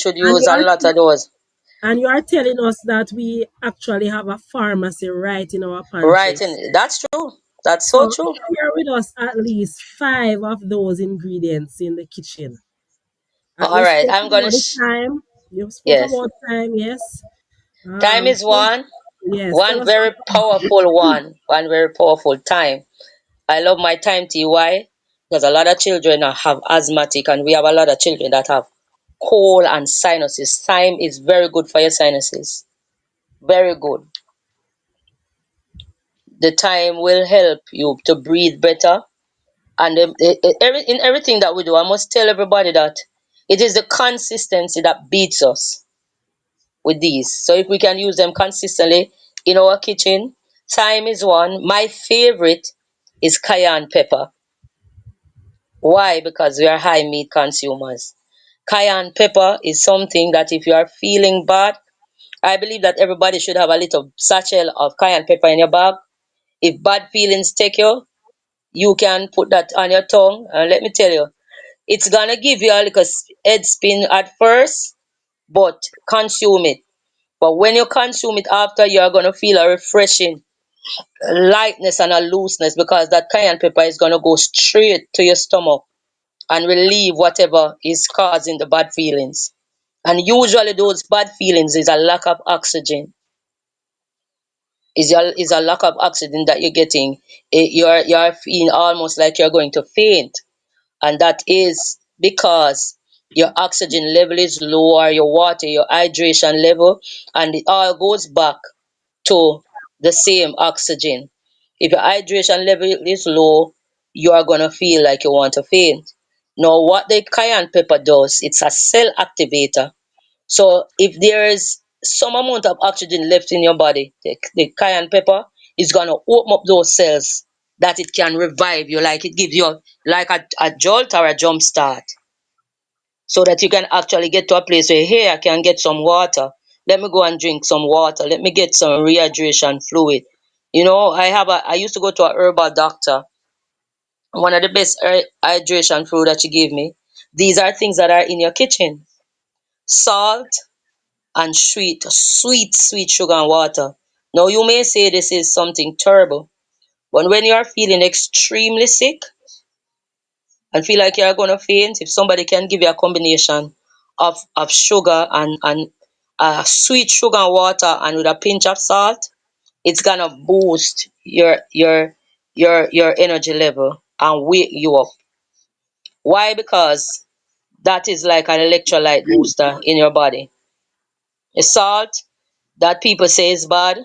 should And use a lot of those. you are telling us that we actually have a pharmacy right in our Right, pantries. and that's true. That's so So true. share with us at least five of those ingredients in the kitchen. And All you right, spoke I'm gonna. about the time. You spoke Yes, about time, yes. time is So, one. yes, tell One us very powerful one. One very powerful time. I love my time tea. Why? Because a lot of children have asthmatic, and we have a lot of children that have cold and sinuses. Thyme is very good for your sinuses. Very good. The thyme will help you to breathe better. And in everything that we do, I must tell everybody that it is the consistency that beats us with these. So if we can use them consistently in our kitchen, thyme is one. My favorite is cayenne pepper. Why? Because we are high meat consumers. Cayenne pepper is something that if you are feeling bad, I believe that everybody should have a little sachet of cayenne pepper in your bag. If bad feelings take you, you can put that on your tongue. And let me tell you, it's gonna give you a little head spin at first, but consume it. But when you consume it after, you're gonna feel a refreshing lightness and a looseness because that cayenne pepper is gonna go straight to your stomach and relieve whatever is causing the bad feelings. And usually those bad feelings is a lack of oxygen. Is a lack of oxygen that you're getting. You're feeling almost like you're going to faint, and that is because your oxygen level is low or your water, your hydration level, and it all goes back to the same oxygen. If your hydration level is low, you are gonna feel like you want to faint. Now, what the cayenne pepper does, it's a cell activator. So if there is some amount of oxygen left in your body, the cayenne pepper is gonna open up those cells that it can revive you, like it gives you like a jolt or a jump start, so that you can actually get to a place where, hey, I can get some water. Let me go and drink some water. Let me get some rehydration fluid. I used to go to a herbal doctor. One of the best hydration fluid that she gave me. These are things that are in your kitchen: salt and sweet sugar and water. Now you may say this is something terrible, but when you are feeling extremely sick and feel like you're gonna faint, if somebody can give you a combination of sugar and sweet sugar and water and with a pinch of salt, it's gonna boost your energy level and wake you up. Why? Because that is like an electrolyte booster in your body. The salt that people say is bad,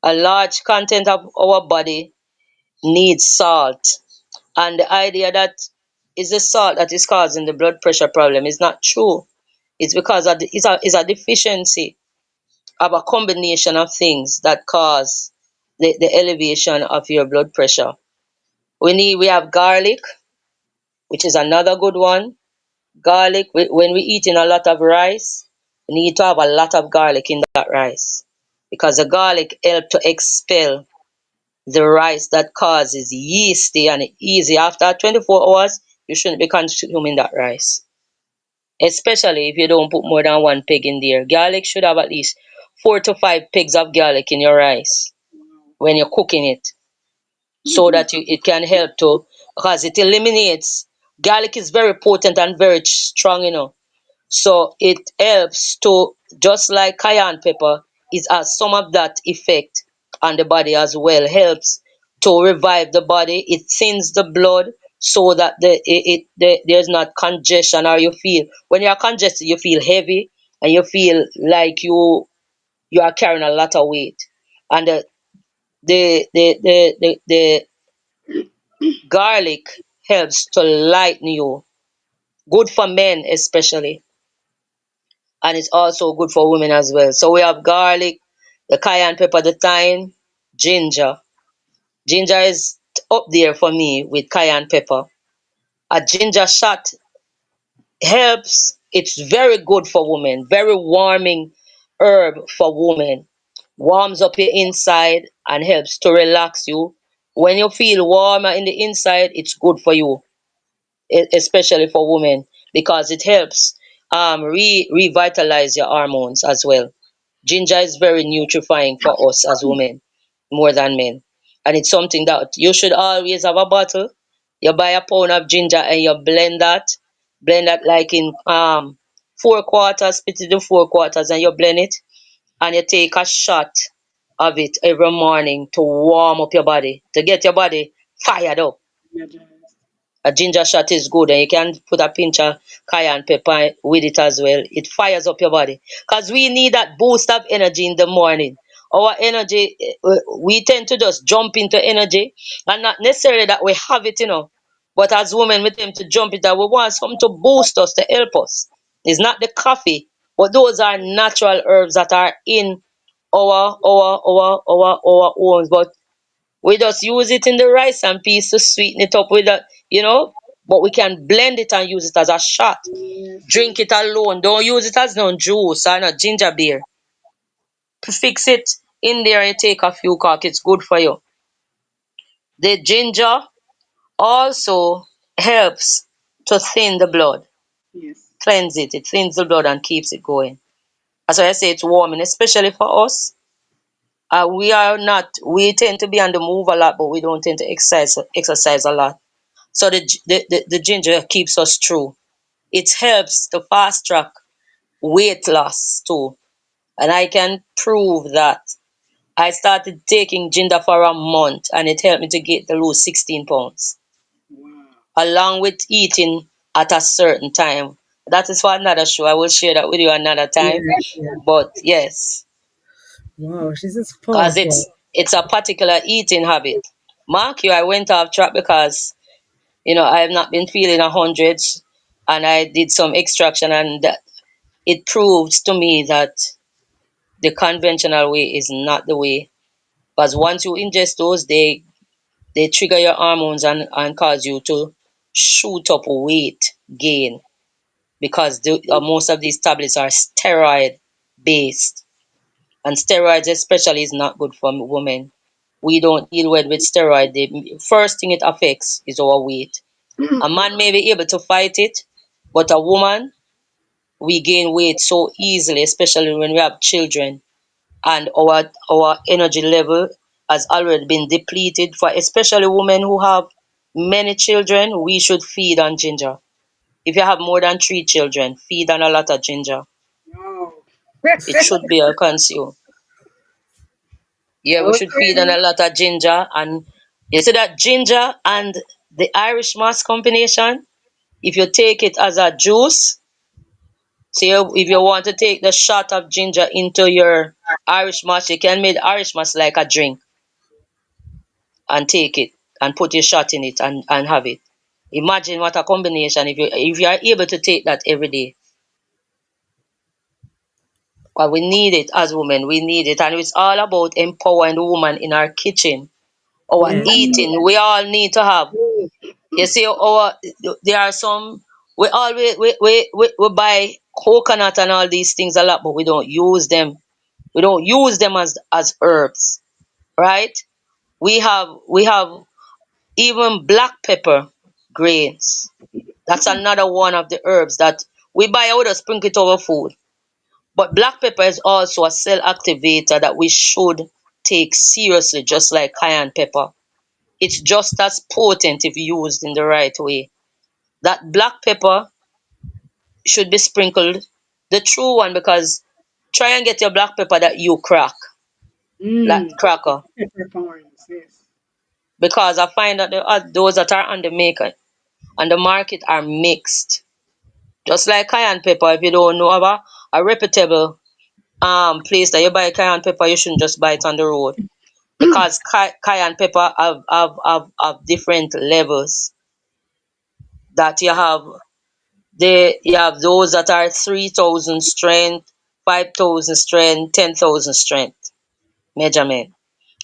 a large content of our body needs salt. And the idea that is the salt that is causing the blood pressure problem is not true. It's because it's a deficiency of a combination of things that cause the elevation of your blood pressure. We have garlic, which is another good one. Garlic, when we eating a lot of rice, we need to have a lot of garlic in that rice because the garlic help to expel the rice that causes yeasty and easy. After 24 hours, you shouldn't be consuming that rice, especially if you don't put more than one peg in there. Garlic should have at least 4 to 5 pegs of garlic in your rice when you're cooking it, so that it can help to, because it eliminates. Garlic is very potent and very strong, so it helps to, just like cayenne pepper, it has some of that effect on the body as well. Helps to revive the body. It thins the blood so that there's not congestion, or you feel, when you're congested, you feel heavy and you feel like you are carrying a lot of weight. And the garlic helps to lighten you. Good for men especially, and it's also good for women as well. So we have garlic, the cayenne pepper, the thyme, ginger. Ginger is up there for me with cayenne pepper. A ginger shot helps. It's very good for women. Very warming herb for women. Warms up your inside and helps to relax you. When you feel warmer in the inside, it's good for you, especially for women, because it helps. revitalize your hormones as well. Ginger is very nutrifying for us as women, more than men. And it's something that you should always have a bottle. You buy a pound of ginger and you blend that like in 4 quarters, split it in 4 quarters and you blend it and you take a shot of it every morning to warm up your body, to get your body fired up. Energized. A ginger shot is good, and you can put a pinch of cayenne pepper with it as well. It fires up your body because we need that boost of energy in the morning. Our energy, we tend to just jump into energy, and not necessarily that we have it, But as women, we tend to jump into, we want something to boost us, to help us. It's not the coffee, but those are natural herbs that are in our homes. But we just use it in the rice and peas to sweeten it up with that. But we can blend it and use it as a shot. Yes, Drink yes. it alone. Don't use it as no juice or no ginger beer. Fix it in there and take a few cock. It's good for you. The ginger also helps to thin the blood, Yes. cleanse it. It thins the blood and keeps it going. As I say, it's warming, especially for us. We tend to be on the move a lot, but we don't tend to exercise a lot. So the ginger keeps us through. It helps to fast track weight loss too. And I can prove that I started taking ginger for a month and it helped me to get to lose 16 pounds. Wow. Along with eating at a certain time. That is for another show. I will share that with you another time. Yes, yes. But yes, Wow, this is because powerful. it's a particular eating habit. Mark you, I went off track because I have not been feeling 100, and I did some extraction, and it proves to me that the conventional way is not the way. Because once you ingest those, they trigger your hormones and cause you to shoot up weight gain because most of these tablets are steroid based, and steroids especially is not good for women. We don't deal with steroid. The first thing it affects is our weight. A man may be able to fight it, but a woman, we gain weight so easily, especially when we have children, and our energy level has already been depleted. For especially women who have many children, we should feed on ginger. If you have more than 3 children, feed on a lot of ginger. Wow. It should be a consume. Yeah, we should feed on Okay. a lot of ginger. And you see that ginger and the Irish moss combination, if you take it as a juice, so if you want to take the shot of ginger into your Irish moss, you can make Irish moss like a drink and take it and put your shot in it and have it. Imagine what a combination if you are able to take that every day. But we need it as women. We need it. And it's all about empowering the woman in our kitchen. Our Yes. eating. We all need to have. You see, there are some we always we buy coconut and all these things a lot, but we don't use them. We don't use them as herbs, right? We have even black pepper grains. That's another one of the herbs that we buy out and sprinkle it over food. But black pepper is also a cell activator that we should take seriously, just like cayenne pepper. It's just as potent if used in the right way. That black pepper should be sprinkled, the true one, because try and get your black pepper that you crack, like Mm. cracker, Peppercorns. Yes. because I find that those that are on the market are mixed. Just like cayenne pepper, if you don't know about a reputable place that you buy cayenne pepper, you shouldn't just buy it on the road because cayenne pepper have different levels that you have. You have those that are 3,000 strength, 5,000 strength, 10,000 strength measurement.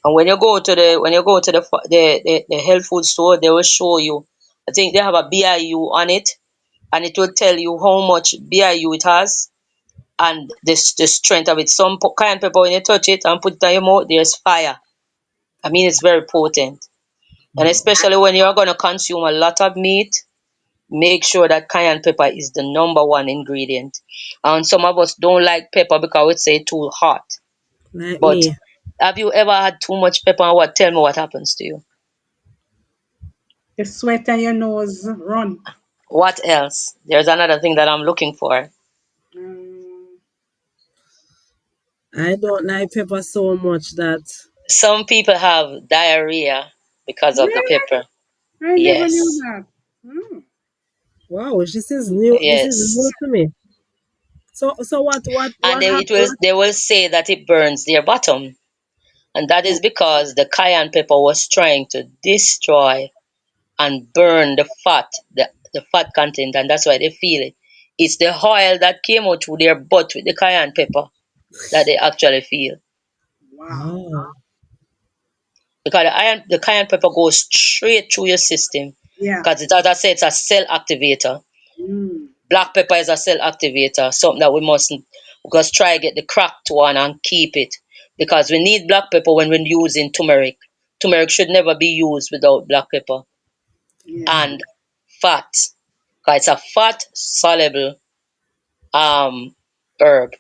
And when you go to the health food store, they will show you. I think they have a BIU on it, and it will tell you how much BIU it has and the strength of it. Some cayenne pepper, when you touch it and put it on your mouth, there's fire. I mean, it's very potent. And Wow. especially when you're going to consume a lot of meat, make sure that cayenne pepper is the number one ingredient. And some of us don't like pepper because we say too hot. Like But me. have you ever had too much pepper and what tell me what happens to you? The sweat on your nose run. What else? There's another thing that I'm looking for. Um, I don't like pepper so much that Some people have diarrhea because of the really? pepper. I never knew Yes. that. Hmm. wow, this is new. This is new Yes. to me. So And what happened? they will say that it burns their bottom. And that Yeah. is because the cayenne pepper was trying to destroy and burn the fat content, and that's why they feel it. It's the oil that came out through their butt with the cayenne pepper that they actually feel. Wow. Oh, Because the cayenne pepper goes straight through your system. Yeah. Because as I say, it's a cell activator. Mm. Black pepper is a cell activator, something that we mustn't just try get the cracked one and keep it. Because we need black pepper when we're using turmeric. Turmeric should never be used without black pepper. Yeah. And fat. Because it's a fat soluble herb.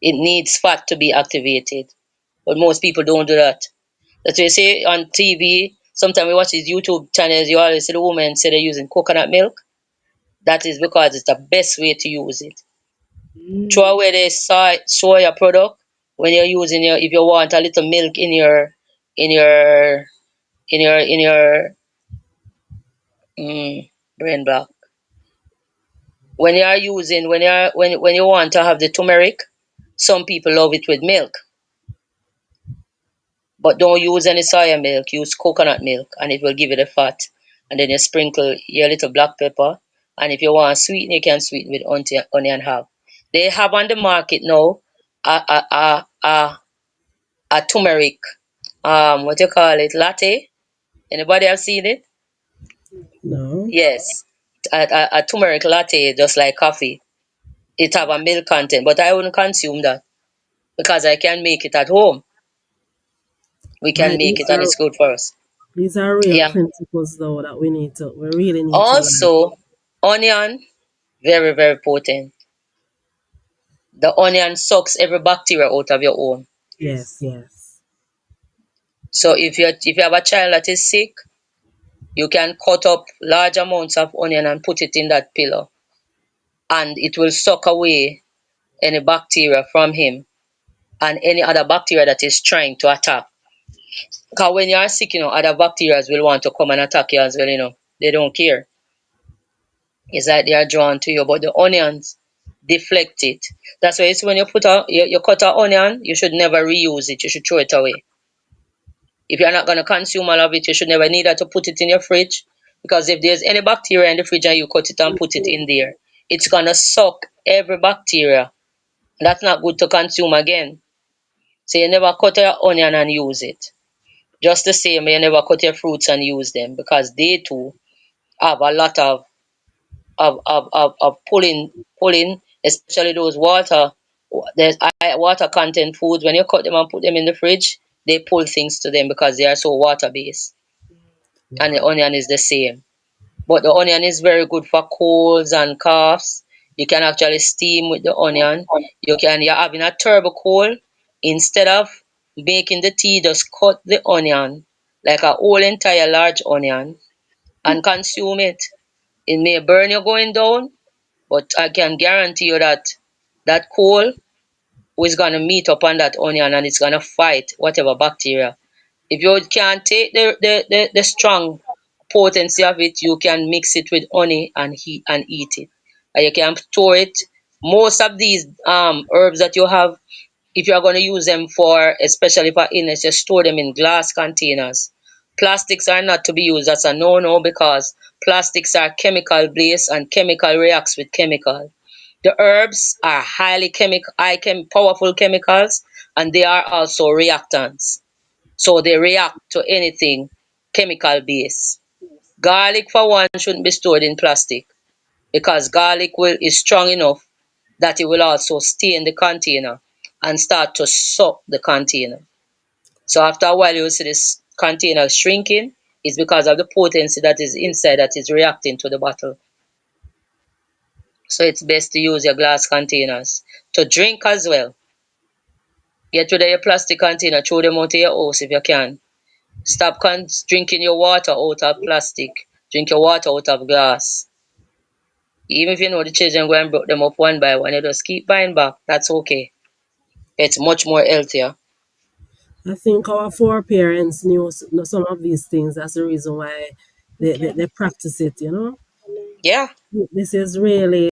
It needs fat to be activated. But most people don't do that. That's why you see on TV, sometimes we watch these YouTube channels, you always see the women say they're using coconut milk. That is because it's the best way to use it. Throw Mm. away the soya product when you're using your if you want a little milk in your in your brain block. When you are using when you want to have the turmeric, some people love it with milk. But don't use any soya milk, use coconut milk and it will give you the fat. And then you sprinkle your little black pepper. And if you want sweeten, you can sweeten with onion half. They have on the market now a turmeric, what you call it, latte. Anybody have seen it? no. Yes. A turmeric latte, just like coffee. It have a milk content, but I wouldn't consume that because I can make it at home. We can Right, make it and it's good for us. these are real Yeah. principles though that we really need to learn. Also, onion, very, very potent. The onion sucks every bacteria out of your own. Yes, Yes. yes. So if you have a child that is sick, you can cut up large amounts of onion and put it in that pillow, and it will suck away any bacteria from him and any other bacteria that is trying to attack. Because when you are sick, other bacteria will want to come and attack you as well. They don't care. It's like they are drawn to you, but the onions deflect it. That's why it's when you cut an onion, you should never reuse it. You should throw it away. If you're not gonna consume all of it, you should never need to put it in your fridge because if there's any bacteria in the fridge and you cut it and put it in there, it's gonna suck every bacteria. That's not good to consume again. So you never cut your onion and use it. Just the same, you never cut your fruits and use them because they too have a lot of pulling, especially those there's water content foods. When you cut them and put them in the fridge, they pull things to them because they are so water based. And the Wow. onion is the same. But the onion is very good for colds and coughs. You can actually steam with the onion. You're having a terrible cold. Instead of making the tea, just cut the onion like a whole entire large onion and consume it. It may burn you going down, but I can guarantee you that that coal is gonna meet up on that onion and it's gonna fight whatever bacteria. If you can't take the strong potency of it, you can mix it with honey and heat and eat it. And you can store it. Most of these herbs that you have, if you are going to use them for, especially for illness, just store them in glass containers. Plastics are not to be used. That's a no-no because plastics are chemical based and chemical reacts with chemical. The herbs are powerful chemicals and they are also reactants. So they react to anything chemical based. Garlic for one shouldn't be stored in plastic because garlic is strong enough that it will also stay in the container and start to suck the container. So after a while you will see this container shrinking It's because of the potency that is inside that is reacting to the bottle. So it's best to use your glass containers. To drink as well, get rid of your plastic container, throw them out of your house if you can. Stop drinking your water out of plastic. Drink your water out of glass. Even if you know the children go and broke them up one by one, you just keep buying back. That's okay. It's much more healthier. I think our foreparents know some of these things. That's the reason why they Okay. practice it, you know? Yeah. This is really